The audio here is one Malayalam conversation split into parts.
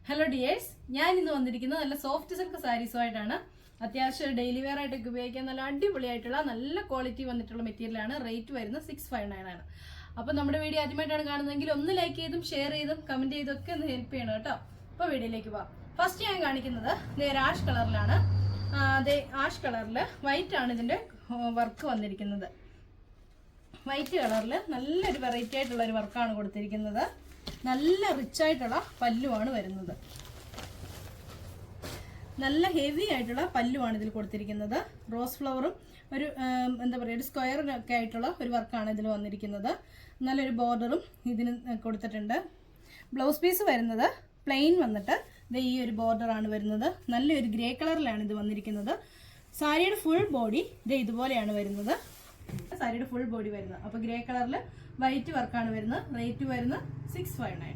ഹലോ ഡിയേഴ്സ്, ഞാൻ ഇന്ന് വന്നിരിക്കുന്നത് നല്ല സോഫ്റ്റ് സിൽക്ക് സാരീസുമായിട്ടാണ്. അത്യാവശ്യം ഡെയിലി വെയർ ആയിട്ടൊക്കെ ഉപയോഗിക്കാൻ നല്ല അടിപൊളിയായിട്ടുള്ള നല്ല ക്വാളിറ്റി വന്നിട്ടുള്ള മെറ്റീരിയലാണ്. റേറ്റ് വരുന്നത് 659 ആണ്. അപ്പോൾ നമ്മുടെ വീഡിയോ ആദ്യമായിട്ടാണ് കാണുന്നതെങ്കിൽ ഒന്ന് ലൈക്ക് ചെയ്തും ഷെയർ ചെയ്തും കമന്റ് ചെയ്തൊക്കെ ഒന്ന് ഹെൽപ്പ് ചെയ്യണം കേട്ടോ. അപ്പോൾ വീഡിയോയിലേക്ക് പോവാം. ഫസ്റ്റ് ഞാൻ കാണിക്കുന്നത് ആഷ് കളറിലാണ്. ആഷ് കളറിൽ വൈറ്റ് ആണ് ഇതിന്റെ വർക്ക് വന്നിരിക്കുന്നത്. വൈറ്റ് കളറിൽ നല്ലൊരു വെറൈറ്റി ആയിട്ടുള്ള ഒരു വർക്കാണ് കൊടുത്തിരിക്കുന്നത്. നല്ല റിച്ച് ആയിട്ടുള്ള പല്ലുവാണ് വരുന്നത്. നല്ല ഹെവി ആയിട്ടുള്ള പല്ലുവാണ് ഇതിൽ കൊടുത്തിരിക്കുന്നത്. റോസ് ഫ്ലവറും ഒരു എന്താ പറയുക ഒരു സ്ക്വയറിനൊക്കെ ആയിട്ടുള്ള ഒരു വർക്കാണ് ഇതിൽ വന്നിരിക്കുന്നത്. നല്ലൊരു ബോർഡറും ഇതിന് കൊടുത്തിട്ടുണ്ട്. ബ്ലൗസ് പീസ് വരുന്നത് പ്ലെയിൻ വന്നിട്ട് ഈ ഒരു ബോർഡറാണ് വരുന്നത്. നല്ലൊരു ഗ്രേ കളറിലാണ് ഇത് വന്നിരിക്കുന്നത്. സാരിയുടെ ഫുൾ ബോഡി ഇതുപോലെയാണ് വരുന്നത്. സാരിയുടെ ഫുൾ ബോഡി വരുന്നത്. അപ്പോൾ ഗ്രേ കളറിൽ വൈറ്റ് വർക്കാണ് വരുന്നത്. റേറ്റ് വരുന്നത് 659.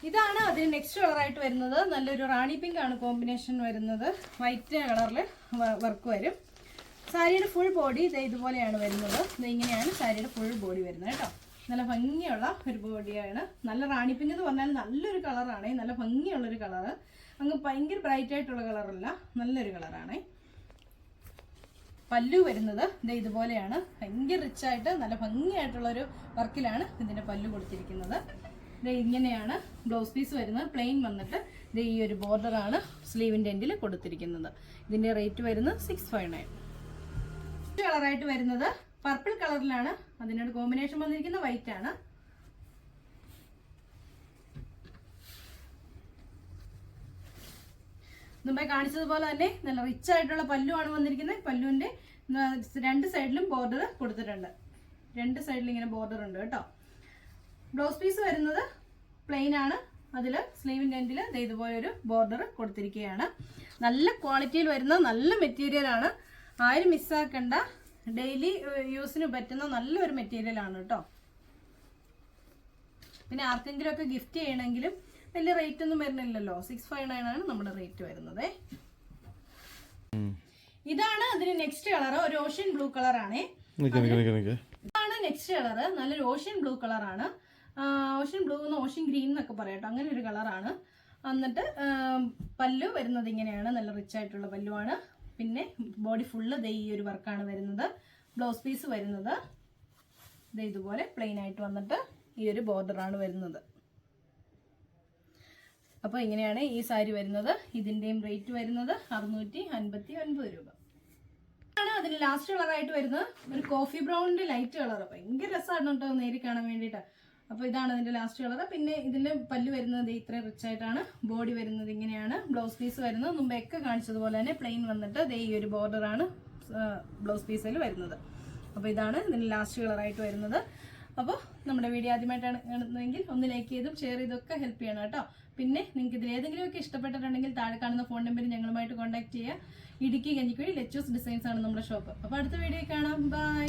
ഇതാണ് അതിന് നെക്സ്റ്റ് കളറായിട്ട് വരുന്നത്. നല്ലൊരു റാണി പിങ്ക് ആണ് കോമ്പിനേഷൻ വരുന്നത്. വൈറ്റ് കളറിൽ വർക്ക് വരും. സാരിയുടെ ഫുൾ ബോഡി ഇതുപോലെയാണ് വരുന്നത്. ഇങ്ങനെയാണ് സാരിയുടെ ഫുൾ ബോഡി വരുന്നത് കേട്ടോ. നല്ല ഭംഗിയുള്ള ഒരു ബോഡിയാണ്. നല്ല റാണി പിങ്ക് എന്ന് പറഞ്ഞാൽ നല്ലൊരു കളറാണ്. നല്ല ഭംഗിയുള്ളൊരു കളറ്. അങ്ങ് ഭയങ്കര ബ്രൈറ്റ് ആയിട്ടുള്ള കളറല്ല, നല്ലൊരു കളറാണ്. പല്ലു വരുന്നത് ഇതുപോലെയാണ്. ഭയങ്കര റിച്ച് ആയിട്ട് നല്ല ഭംഗിയായിട്ടുള്ളൊരു വർക്കിലാണ് ഇതിന്റെ പല്ലു കൊടുത്തിരിക്കുന്നത്. ഇങ്ങനെയാണ് ബ്ലൗസ് പീസ് വരുന്നത്. പ്ലെയിൻ വന്നിട്ട് ഈ ഒരു ബോർഡറാണ് സ്ലീവിന്റെ എൻഡിൽ കൊടുത്തിരിക്കുന്നത്. ഇതിന്റെ റേറ്റ് വരുന്നത് 659. കളറായിട്ട് വരുന്നത് പർപ്പിൾ കളറിലാണ്. അതിനോട് കോമ്പിനേഷൻ വന്നിരിക്കുന്ന വൈറ്റ് ആണ്. മുമ്പേ കാണിച്ചതുപോലെ തന്നെ നല്ല റിച്ച് ആയിട്ടുള്ള പല്ലുവാണ് വന്നിരിക്കുന്നത്. പല്ലുവിന്റെ രണ്ട് സൈഡിലും ബോർഡർ കൊടുത്തിട്ടുണ്ട്. രണ്ട് സൈഡിലും ഇങ്ങനെ ബോർഡർ ഉണ്ട് കേട്ടോ. ബ്ലൗസ് പീസ് വരുന്നത് പ്ലെയിൻ ആണ്. അതിൽ സ്ലീവിന്റെ എൻഡിൽ ഇതുപോലെ ഒരു ബോർഡർ കൊടുത്തിരിക്കുകയാണ്. നല്ല ക്വാളിറ്റിയിൽ വരുന്ന നല്ല മെറ്റീരിയൽ ആണ്. ആരും മിസ്സാക്കണ്ട. ഡെയിലി യൂസിന് പറ്റുന്ന നല്ലൊരു മെറ്റീരിയൽ ആണ് കേട്ടോ. പിന്നെ ആർക്കെങ്കിലും ഒക്കെ ഗിഫ്റ്റ് ചെയ്യണമെങ്കിലും വലിയ റേറ്റ് ഒന്നും വരുന്നില്ലല്ലോ. 659 ആണ് നമ്മുടെ റേറ്റ് വരുന്നത്. ഇതാണ് അതിന് നെക്സ്റ്റ് കളർ. ഒരു ഓഷ്യൻ ബ്ലൂ കളർ ആണ്. ഇതാണ് നെക്സ്റ്റ് കളർ. നല്ലൊരു ഓഷ്യൻ ബ്ലൂ കളറാണ്. ഓഷ്യൻ ബ്ലൂ എന്ന് ഓഷ്യൻ ഗ്രീൻ എന്നൊക്കെ പറയട്ടോ. അങ്ങനെ ഒരു കളറാണ്. എന്നിട്ട് പല്ലു വരുന്നത് ഇങ്ങനെയാണ്. നല്ല റിച്ച് ആയിട്ടുള്ള പല്ലുവാണ്. പിന്നെ ബോഡി ഫുള്ള് ഈ ഒരു വർക്കാണ് വരുന്നത്. ബ്ലൗസ് പീസ് വരുന്നത് ഇതുപോലെ പ്ലെയിൻ ആയിട്ട് വന്നിട്ട് ഈ ഒരു ബോർഡറാണ് വരുന്നത്. അപ്പോൾ ഇങ്ങനെയാണ് ഈ സാരി വരുന്നത്. ഇതിന്റെയും റേറ്റ് വരുന്നത് 659 രൂപ. അതിന് ലാസ്റ്റ് കളറായിട്ട് വരുന്നത് ഒരു കോഫി ബ്രൗണിന്റെ ലൈറ്റ് കളർ. ഭയങ്കര രസമാണ് കേട്ടോ നേരി കാണാൻ വേണ്ടിയിട്ട്. അപ്പോൾ ഇതാണ് ഇതിന്റെ ലാസ്റ്റ് കളർ. പിന്നെ ഇതിന്റെ പല്ല് വരുന്നത് ഇത്ര റിച്ച് ആയിട്ടാണ്. ബോഡി വരുന്നത് ഇങ്ങനെയാണ്. ബ്ലൗസ് പീസ് വരുന്നത് മുമ്പൊക്കെ കാണിച്ചതുപോലെ തന്നെ പ്ലെയിൻ വന്നിട്ട് ഈ ഒരു ബോർഡറാണ് ബ്ലൗസ് പീസിൽ വരുന്നത്. അപ്പോൾ ഇതാണ് ഇതിന്റെ ലാസ്റ്റ് കളറായിട്ട് വരുന്നത്. അപ്പോൾ നമ്മുടെ വീഡിയോ ആദ്യമായിട്ടാണ് കാണുന്നതെങ്കിൽ ഒന്ന് ലൈക്ക് ചെയ്തും ഷെയർ ചെയ്തൊക്കെ ഹെൽപ്പ് ചെയ്യണം കേട്ടോ. പിന്നെ നിങ്ങൾക്ക് ഇതിൽ ഏതെങ്കിലുമൊക്കെ ഇഷ്ടപ്പെട്ടിട്ടുണ്ടെങ്കിൽ താഴെ കാണുന്ന ഫോൺ നമ്പറിൽ ഞങ്ങളുമായിട്ട് കോൺടാക്ട് ചെയ്യുക. ഇടുക്കി കഞ്ഞിക്കുഴി ലെച്ചൂസ് ഡിസൈൻസ് ആണ് നമ്മുടെ ഷോപ്പ്. അപ്പോൾ അടുത്ത വീഡിയോ കാണാം. ബൈ.